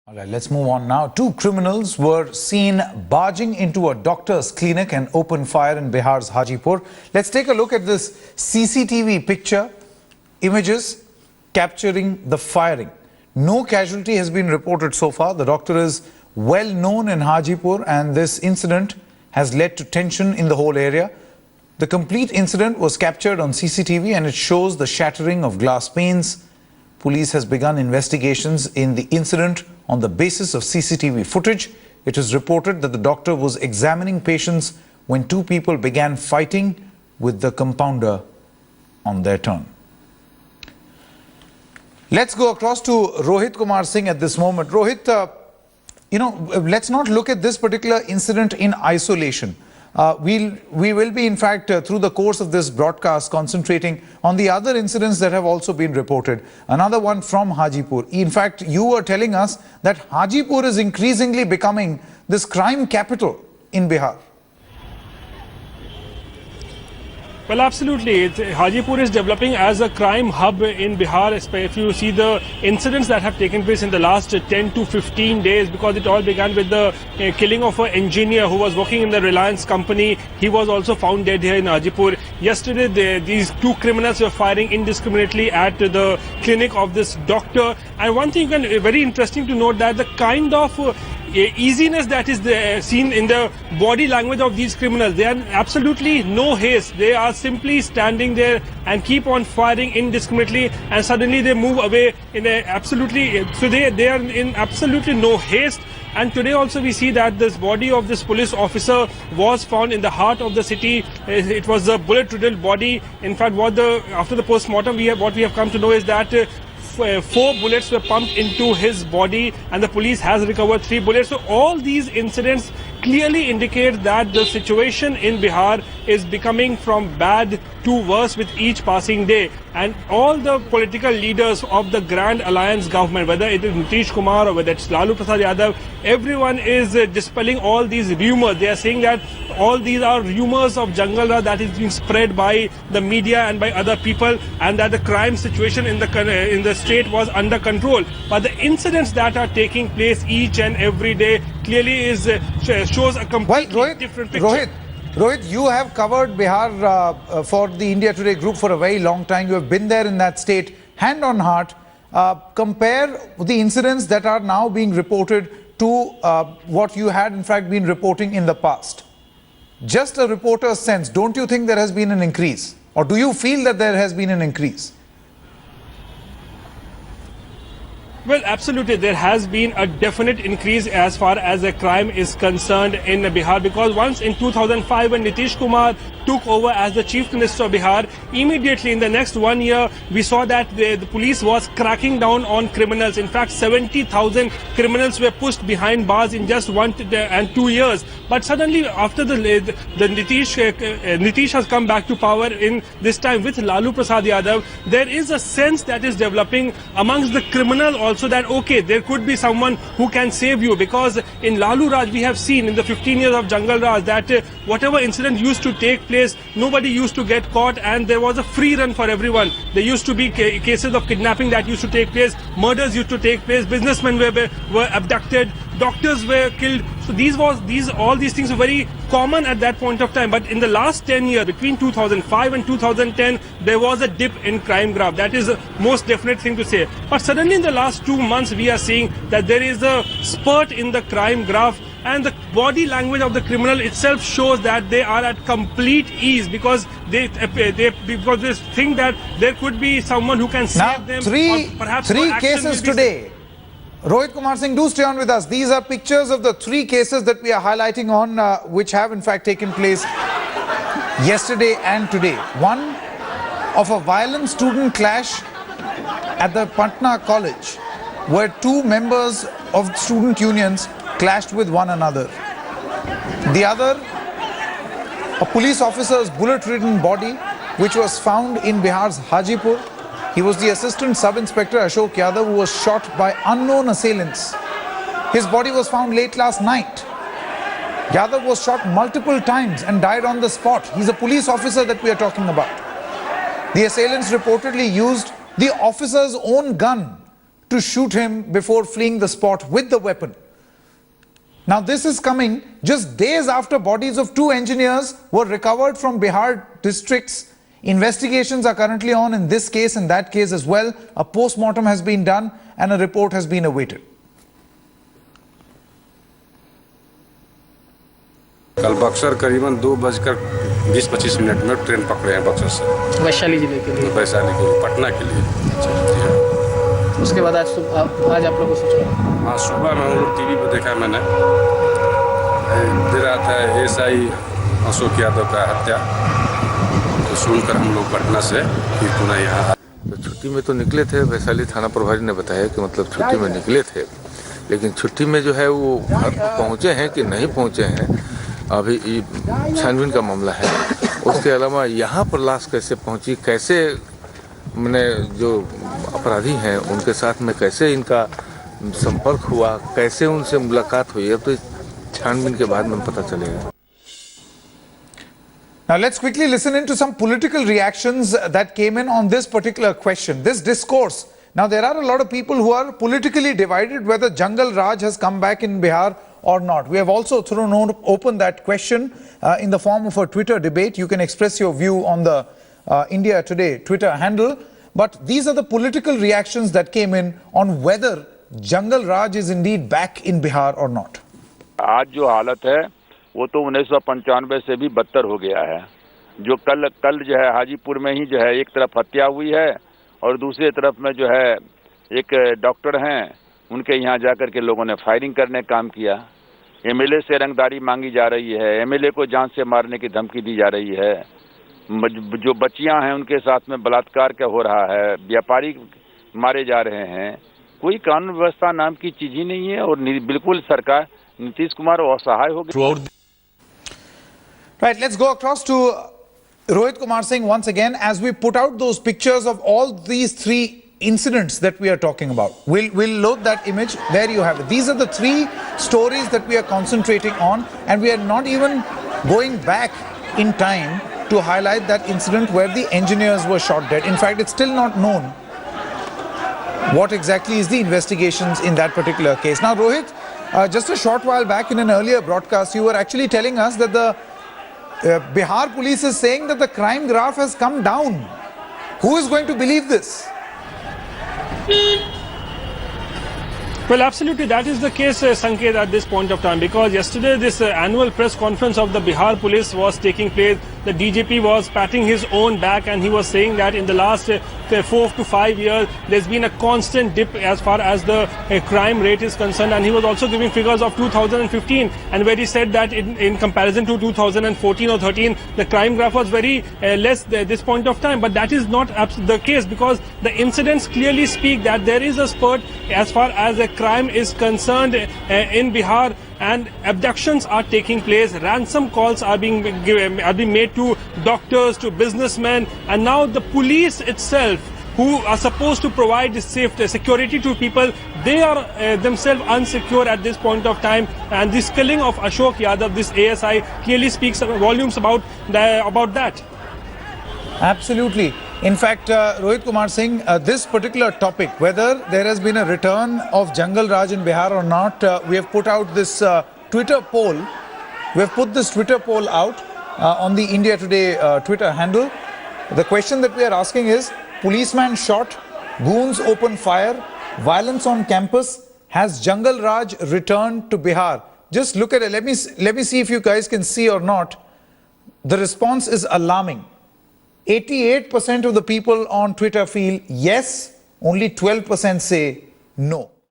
All right, let's move on now. Two criminals were seen barging into a doctor's clinic and opened fire in Bihar's Hajipur. Let's take a look at this CCTV picture, images capturing the firing. No casualty has been reported so far. The doctor is well known in Hajipur and this incident has led to tension in the whole area. The complete incident was captured on CCTV and it shows the shattering of glass panes. Police has begun investigations in the incident on the basis of CCTV footage. It is reported that the doctor was examining patients when two people began fighting with the compounder on their turn. Let's go across to Rohit Kumar Singh at this moment. Rohit, let's not look at this particular incident in isolation. We will be, in fact, through the course of this broadcast, concentrating on the other incidents that have also been reported. Another one from Hajipur. In fact, you were telling us that Hajipur is increasingly becoming this crime capital in Bihar. Well, absolutely. Hajipur is developing as a crime hub in Bihar. If you see the incidents that have taken place in the last 10 to 15 days, because it all began with the killing of an engineer who was working in the Reliance company. He was also found dead here in Hajipur. Yesterday, these two criminals were firing indiscriminately at the clinic of this doctor. And one thing very interesting to note that the kind of easiness that is seen in the body language of these criminals. They are absolutely no haste. They are simply standing there and keep on firing indiscriminately, and suddenly they move away in a absolutely. So they are in absolutely no haste. And today also we see that this body of this police officer was found in the heart of the city. It was a bullet-riddled body. In fact, after the post-mortem, what we have come to know is that 4 bullets were pumped into his body and the police has recovered 3 bullets. So all these incidents clearly indicate that the situation in Bihar is becoming from bad to worse with each passing day. And all the political leaders of the Grand Alliance government, whether it is Nitish Kumar or whether it's Lalu Prasad Yadav, everyone is dispelling all these rumors. They are saying that all these are rumors of Jungle Raj that is being spread by the media and by other people, and that the crime situation in the state was under control. But the incidents that are taking place each and every day clearly shows a completely different picture. Rohit, you have covered Bihar for the India Today group for a very long time. You have been there in that state, hand on heart. Compare the incidents that are now being reported to what you had in fact been reporting in the past. Just a reporter's sense, don't you think there has been an increase? Or do you feel that there has been an increase? Well, absolutely. There has been a definite increase as far as the crime is concerned in Bihar, because once in 2005 when Nitish Kumar took over as the Chief Minister of Bihar, immediately in the next 1 year, we saw that the police was cracking down on criminals. In fact, 70,000 criminals were pushed behind bars in just 1 and 2 years. But suddenly, after the Nitish has come back to power in this time with Lalu Prasad Yadav, there is a sense that is developing amongst the criminals also that, okay, there could be someone who can save you, because in Lalu Raj we have seen in the 15 years of Jungle Raj that whatever incident used to take place, nobody used to get caught and there was a free run for everyone. There used to be cases of kidnapping that used to take place, murders used to take place, businessmen were abducted, doctors were killed. So all these things were very common at that point of time. But in the last 10 years, between 2005 and 2010, there was a dip in crime graph. That is the most definite thing to say. But suddenly in the last 2 months, we are seeing that there is a spurt in the crime graph, and the body language of the criminal itself shows that they are at complete ease, because they think that there could be someone who can save them. Now, three cases today. Rohit Kumar Singh, do stay on with us. These are pictures of the 3 cases that we are highlighting on, which have in fact taken place yesterday and today. One of a violent student clash at the Patna College, where 2 members of student unions clashed with one another. The other, a police officer's bullet-ridden body, which was found in Bihar's Hajipur. He was the assistant sub-inspector Ashok Yadav, who was shot by unknown assailants. His body was found late last night. Yadav was shot multiple times and died on the spot. He's a police officer that we are talking about. The assailants reportedly used the officer's own gun to shoot him before fleeing the spot with the weapon. Now this is coming just days after bodies of 2 engineers were recovered from Bihar districts. Investigations are currently on in this case and that case as well. A post-mortem has been done and a report has been awaited. कल बक्सर करीबन 2:20-25 में train पकड़े हैं बक्सर से वैशाली जिले के लिए, वैशाली के लिए, पटना के लिए। जी हाँ। उसके बाद आज आप लोगों को सूचना? हाँ, सुबह में हम लोग टीवी पे देखा, मैंने दे रहा था एसआई अशोक यादव का हत्या, तो सुनकर हम लोग पटना से फिर पुनः यहाँ। तो छुट्टी में तो निकले थे, वैशाली थाना प्रभारी ने बताया कि मतलब छुट्टी में निकले थे, लेकिन छुट्टी में जो है वो घर पहुँचे हैं कि नहीं पहुँचे हैं अभी छानबीन का मामला है। उसके अलावा यहाँ पर लाश कैसे पहुँची, कैसे मैंने जो अपराधी हैं उनके साथ में कैसे इनका संपर्क हुआ, कैसे उनसे मुलाकात हुई, अब तो छानबीन के बाद में पता चलेगा। Now let's quickly listen into some political reactions that came in on this particular question, this discourse. Now there are a lot of people who are politically divided whether Jungle Raj has come back in Bihar or not. We have also thrown open that question in the form of a Twitter debate. You can express your view on the India Today Twitter handle. But these are the political reactions that came in on whether Jungle Raj is indeed back in Bihar or not. आज जो हालत है वो तो 1995 से भी बदतर हो गया है। जो कल जो है हाजीपुर में ही जो है एक तरफ हत्या हुई है और दूसरी तरफ में जो है एक डॉक्टर हैं, उनके यहाँ जाकर के लोगों ने फायरिंग करने काम किया। एमएलए से रंगदारी मांगी जा रही है, एमएलए को जान से मारने की धमकी दी जा रही है। जो बच्चियां हैं उनके साथ में बलात्कार क्या हो रहा है, व्यापारी मारे जा रहे हैं। कोई कानून व्यवस्था नाम की चीज ही नहीं है और बिल्कुल सरकार नीतीश कुमार असहाय हो गए। Right, let's go across to Rohit Kumar Singh once again as we put out those pictures of all these 3 incidents that we are talking about. We'll load that image. There you have it. These are the 3 stories that we are concentrating on, and we are not even going back in time to highlight that incident where the engineers were shot dead. In fact, it's still not known what exactly is the investigations in that particular case. Now, Rohit, just a short while back in an earlier broadcast, you were actually telling us that the Bihar police is saying that the crime graph has come down. Who is going to believe this? Well, absolutely, that is the case, Sanket, at this point of time, because yesterday this annual press conference of the Bihar police was taking place. The DGP was patting his own back and he was saying that in the last 4 to 5 years, there's been a constant dip as far as the crime rate is concerned. And he was also giving figures of 2015, and where he said that in comparison to 2014 or 13, the crime graph was very less at this point of time. But that is not the case, because the incidents clearly speak that there is a spurt as far as the crime is concerned in Bihar, and abductions are taking place. Ransom calls are being made to doctors, to businessmen, and now the police itself, who are supposed to provide safety, security to people, they are themselves unsecure at this point of time. And this killing of Ashok Yadav, this ASI, clearly speaks volumes about that. Absolutely. In fact, Rohit Kumar Singh, this particular topic, whether there has been a return of Jungle Raj in Bihar or not, we have put out this Twitter poll. We have put this Twitter poll out on the India Today Twitter handle. The question that we are asking is, policeman shot, goons open fire, violence on campus, has Jungle Raj returned to Bihar? Just look at it. Let me see if you guys can see or not. The response is alarming. 88% of the people on Twitter feel yes, only 12% say no.